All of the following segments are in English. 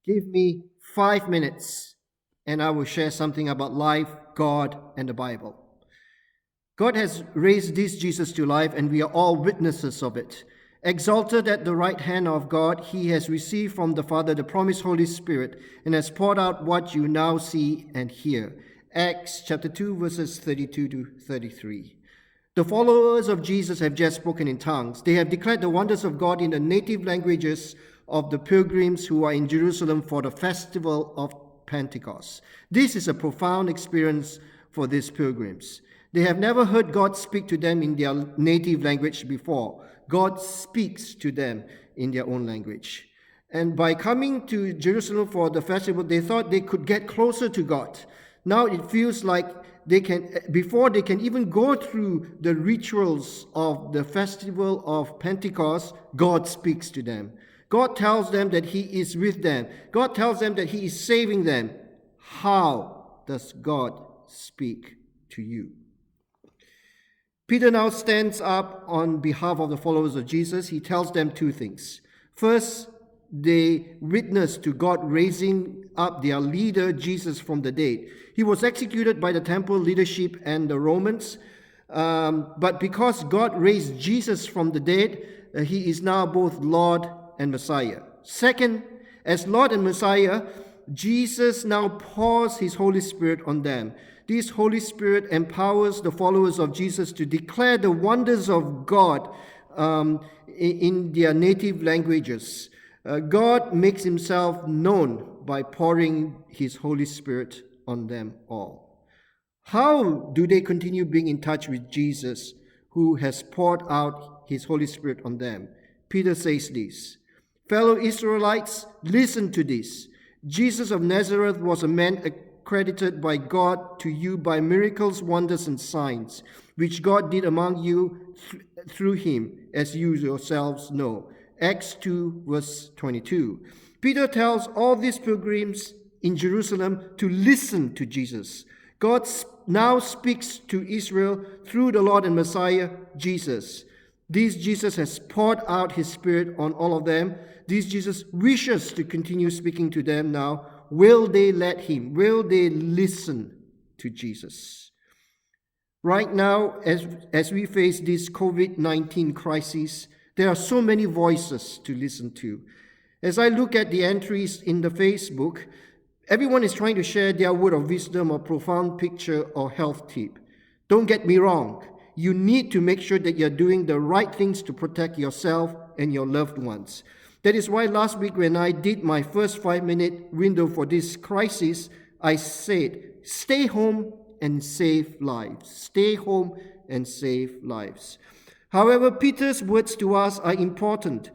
Give me 5 minutes and I will share something about life, God, and the Bible. God has raised this Jesus to life, and we are all witnesses of it. Exalted at the right hand of God, he has received from the Father the promised Holy Spirit and has poured out what you now see and hear. Acts chapter 2, verses 32 to 33. The followers of Jesus have just spoken in tongues. They have declared the wonders of God in the native languages of the pilgrims who are in Jerusalem for the festival of Pentecost. This is a profound experience for these pilgrims. They have never heard God speak to them in their native language before. God speaks to them in their own language. And by coming to Jerusalem for the festival, they thought they could get closer to God. Now it feels like before they can even go through the rituals of the festival of Pentecost, God speaks to them. God tells them that he is with them. God tells them that he is saving them. How does God speak to you? Peter now stands up on behalf of the followers of Jesus. He tells them two things. First, they witness to God raising up their leader, Jesus, from the dead. He was executed by the temple leadership and the Romans, but because God raised Jesus from the dead, he is now both Lord and Messiah. Second, as Lord and Messiah, Jesus now pours his Holy Spirit on them. This Holy Spirit empowers the followers of Jesus to declare the wonders of God in their native languages. God makes himself known by pouring his Holy Spirit on them all. How do they continue being in touch with Jesus, who has poured out his Holy Spirit on them? Peter says this, "Fellow Israelites, listen to this. Jesus of Nazareth was a man accredited by God to you by miracles, wonders, and signs, which God did among you through him, as you yourselves know." Acts 2, verse 22. Peter tells all these pilgrims in Jerusalem to listen to Jesus. God now speaks to Israel through the Lord and Messiah, Jesus. This Jesus has poured out his Spirit on all of them. This Jesus wishes to continue speaking to them now. Will they let him? Will they listen to Jesus? Right now, as we face this COVID-19 crisis, there are so many voices to listen to. As I look at the entries in the Facebook, everyone is trying to share their word of wisdom or profound picture or health tip. Don't get me wrong. You need to make sure that you're doing the right things to protect yourself and your loved ones. That is why last week when I did my first 5-minute window for this crisis, I said, stay home and save lives. Stay home and save lives. However, Peter's words to us are important.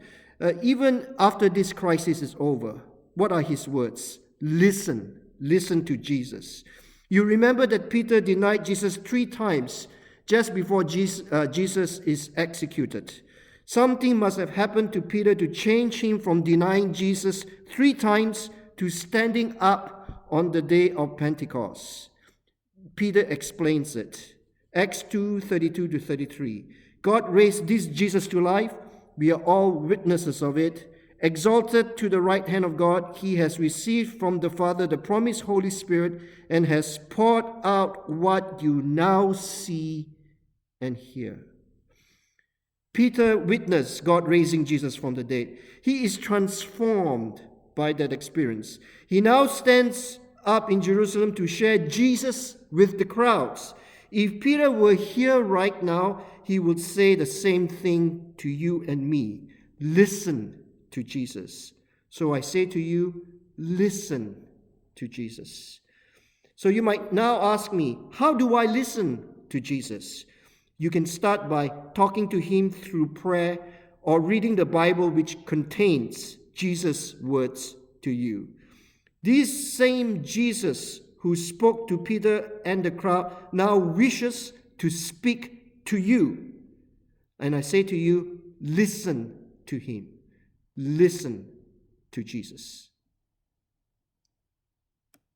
Even after this crisis is over, what are his words? Listen. Listen to Jesus. You remember that Peter denied Jesus 3 times just before Jesus is executed. Something must have happened to Peter to change him from denying Jesus 3 times to standing up on the day of Pentecost. Peter explains it. Acts 2:32 to 33. God raised this Jesus to life. We are all witnesses of it. Exalted to the right hand of God, he has received from the Father the promised Holy Spirit and has poured out what you now see and hear. Peter witnessed God raising Jesus from the dead. He is transformed by that experience. He now stands up in Jerusalem to share Jesus with the crowds. If Peter were here right now, he would say the same thing to you and me. Listen to Jesus. So I say to you, listen to Jesus. So you might now ask me, how do I listen to Jesus? You can start by talking to him through prayer or reading the Bible, which contains Jesus' words to you. This same Jesus who spoke to Peter and the crowd now wishes to speak to you. And I say to you, listen to him. Listen to Jesus.